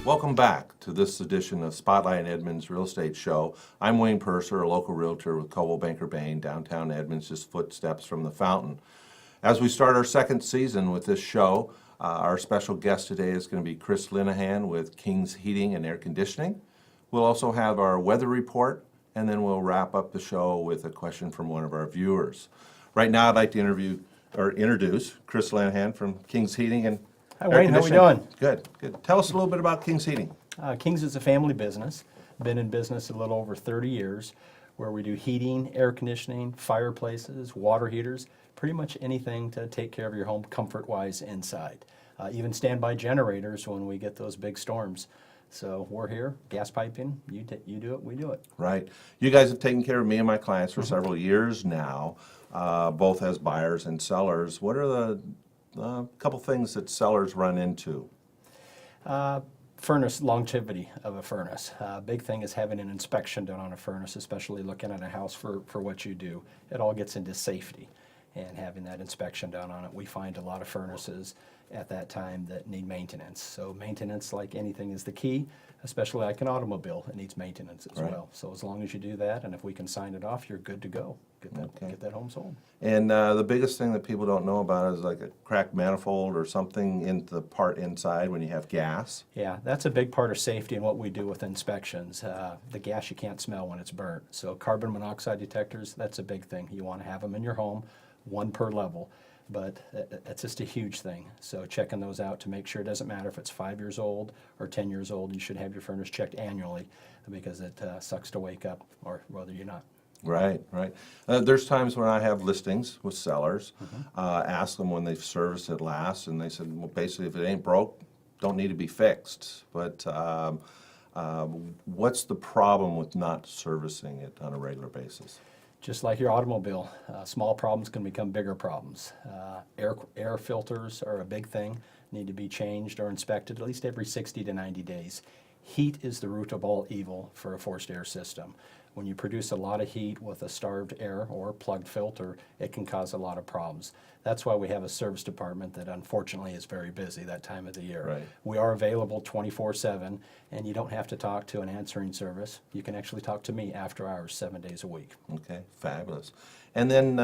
Welcome back to this edition of Spotlight in Edmonds Real Estate Show. I'm Wayne Purser, a local realtor with Coldwell Banker Bain, downtown Edmonds, just footsteps from the fountain. As we start our second season with this show, our special guest today is going to be Chris Lenihan with King's Heating and Air Conditioning. We'll also have our weather report, and then we'll wrap up the show with a question from one of our viewers. Right now, I'd like to introduce Chris Lenihan from King's Heating and Hi Wayne, how we doing? Good, good. Tell us a little bit about King's Heating. King's is a family business. Been in business a little over 30 years, where we do heating, air conditioning, fireplaces, water heaters, pretty much anything to take care of your home comfort-wise inside. Even standby generators when we get those big storms. So we're here, gas piping, you do it, we do it. Right. You guys have taken care of me and my clients for several years now, both as buyers and sellers. What are the couple things that sellers run into? Furnace longevity of a furnace. Big thing is having an inspection done on a furnace, especially looking at a house for what you do. It all gets into safety and having that inspection done on it. We find a lot of furnaces at that time that need maintenance. So maintenance, like anything, is the key, especially like an automobile. It needs maintenance as well. So as long as you do that, and if we can sign it off, you're good to go. Get that home sold. And the biggest thing that people don't know about is like a cracked manifold or something in the part inside when you have gas. Yeah, that's a big part of safety and what we do with inspections. The gas you can't smell when it's burnt. So carbon monoxide detectors, that's a big thing. You want to have them in your home, one per level. But that's just a huge thing. So checking those out to make sure it doesn't matter if it's 5 years old or 10 years old. You should have your furnace checked annually because it sucks to wake up or whether you're not. Right, right. There's times when I have listings with sellers, ask them when they've serviced it last, and they said, well, basically, if it ain't broke, don't need to be fixed. But what's the problem with not servicing it on a regular basis? Just like your automobile, small problems can become bigger problems. Air filters are a big thing, need to be changed or inspected at least every 60 to 90 days. Heat is the root of all evil for a forced air system. When you produce a lot of heat with a starved air or plugged filter, it can cause a lot of problems. That's why we have a service department that unfortunately is very busy that time of the year. Right. We are available 24/7, and you don't have to talk to an answering service. You can actually talk to me after hours, 7 days a week. Okay, fabulous. And then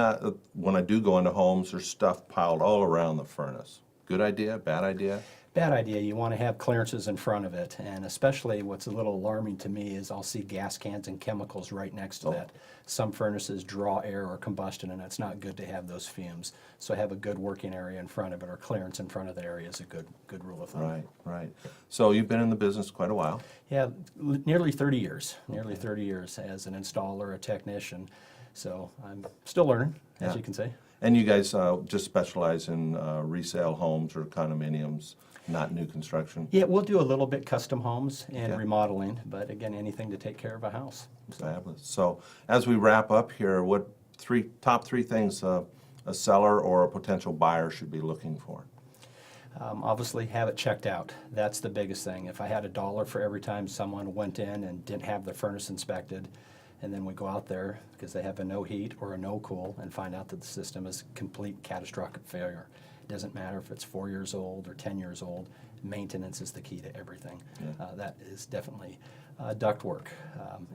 when I do go into homes, there's stuff piled all around the furnace. Good idea, bad idea? Bad idea. You want to have clearances in front of it, and especially what's a little alarming to me is I'll see gas cans and chemicals right next to that. Some furnaces draw air or combustion, and it's not good to have those fumes. So have a good working area in front of it, or clearance in front of the area is a good rule of thumb. Right, right. So you've been in the business quite a while. Yeah, nearly 30 years. Nearly 30 years as an installer, a technician. So I'm still learning, as you can say. And you guys just specialize in resale homes or condominiums, not new construction? Yeah, we'll do a little bit custom homes and remodeling, but again, anything to take care of a house. Fabulous. So as we wrap up here, what top three things a seller or a potential buyer should be looking for? Obviously, have it checked out. That's the biggest thing. If I had $1 for every time someone went in and didn't have the furnace inspected, and then we go out there because they have a no heat or a no cool and find out that the system is complete catastrophic failure. It doesn't matter if it's 4 years old or 10 years old. Maintenance is the key to everything. That is definitely ductwork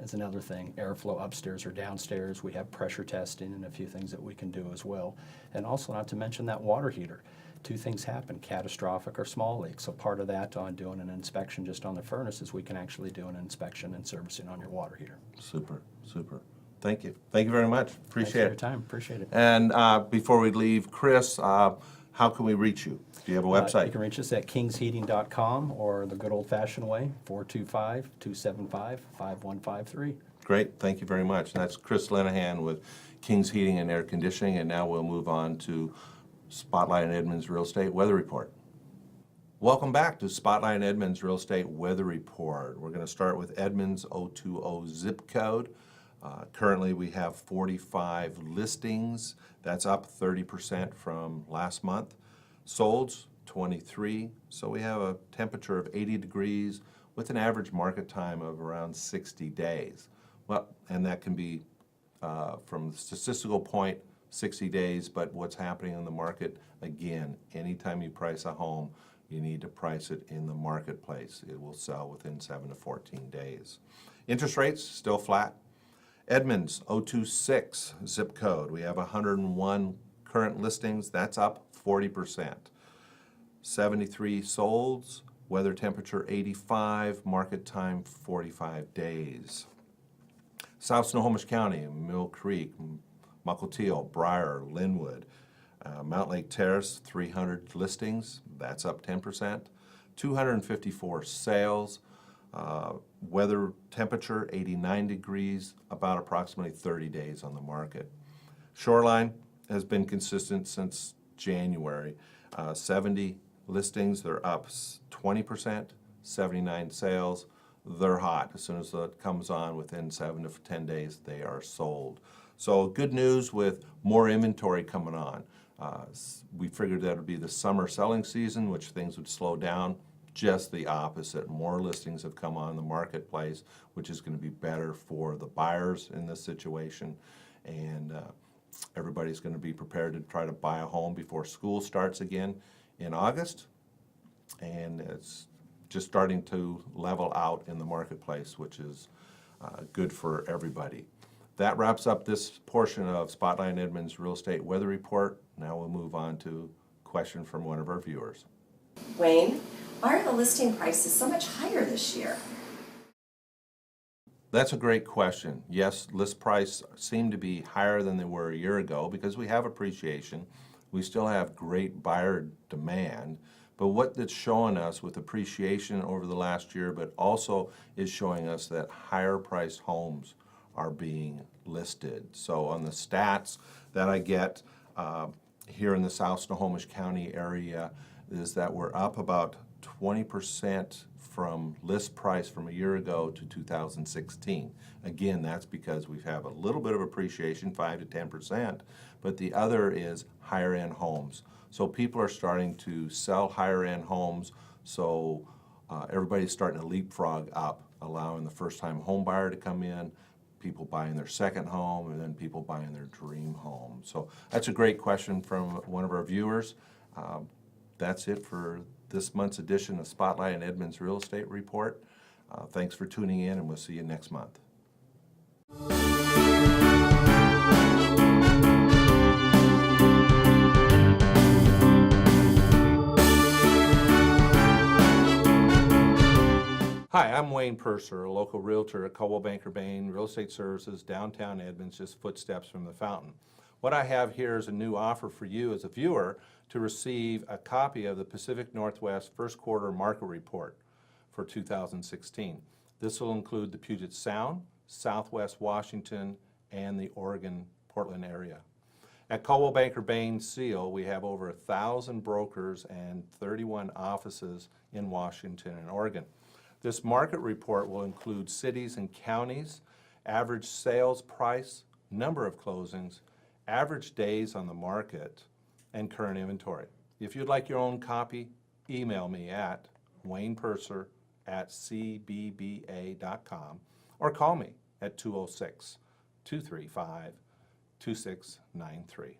is another thing. Airflow upstairs or downstairs. We have pressure testing and a few things that we can do as well. And also not to mention that water heater. Two things happen, catastrophic or small leaks. So part of that on doing an inspection just on the furnace is we can actually do an inspection and servicing on your water heater. Super, super. Thank you. Thank you very much. Appreciate it. Thanks for your time. Appreciate it. And before we leave, Chris, how can we reach you? Do you have a website? You can reach us at kingsheating.com or the good old-fashioned way, 425-275-5153. Great. Thank you very much. And that's Chris Lenihan with King's Heating and Air Conditioning. And now we'll move on to Spotlight in Edmonds Real Estate Weather Report. Welcome back to Spotlight in Edmonds Real Estate Weather Report. We're going to start with Edmonds 020 zip code. Currently we have 45 listings. That's up 30% from last month. Solds 23. So we have a temperature of 80 degrees with an average market time of around 60 days. Well, and that can be from the statistical point 60 days, but what's happening in the market, again, anytime you price a home, You need to price it in the marketplace. It will sell within 7 to 14 days. Interest rates still flat. Edmonds, 026 zip code. We have 101 current listings. That's up 40%. 73 solds, weather temperature 85, market time 45 days. South Snohomish County, Mill Creek, Mukilteo, Briar, Linwood, Mount Lake Terrace, 300 listings. That's up 10%. 254 sales. Weather temperature 89 degrees, about approximately 30 days on the market. Shoreline has been consistent since January. 70 listings, they're up 20%. 79 sales, they're hot. As soon as it comes on, within 7 to 10 days, they are sold. So good news with more inventory coming on. We figured that would be the summer selling season, which things would slow down. Just the opposite. More listings have come on the marketplace, which is going to be better for the buyers in this situation. And everybody's going to be prepared to try to buy a home before school starts again in August. And it's just starting to level out in the marketplace, which is good for everybody. That wraps up this portion of Spotlight Edmonds Real Estate Weather Report. Now we'll move on to a question from one of our viewers. Wayne, why are the listing prices so much higher this year? That's a great question. Yes, list price seem to be higher than they were a year ago because we have appreciation. We still have great buyer demand. But what that's showing us with appreciation over the last year, but also is showing us that higher priced homes are being listed. So on the stats that I get here in the South Snohomish County area is that we're up about 20% from list price from a year ago to 2016. Again, that's because we have a little bit of appreciation, 5 to 10%, but the other is higher end homes. So people are starting to sell higher end homes, so everybody's starting to leapfrog up, allowing the first time home buyer to come in, people buying their second home, and then people buying their dream home. So that's a great question from one of our viewers. That's it for this month's edition of Spotlight and Edmonds Real Estate Report. Thanks for tuning in, and we'll see you next month. Hi, I'm Wayne Purser, a local realtor at Coldwell Banker Bain Real Estate Services, downtown Edmonds, just footsteps from the fountain. What I have here is a new offer for you as a viewer to receive a copy of the Pacific Northwest First Quarter Market Report for 2016. This will include the Puget Sound, Southwest Washington, and the Oregon, Portland area. At Coldwell Banker Bain Seal, we have over 1,000 brokers and 31 offices in Washington and Oregon. This market report will include cities and counties, average sales price, number of closings, average days on the market, and current inventory. If you'd like your own copy, email me at waynepurser@cbba.com or call me at 206-235-2693.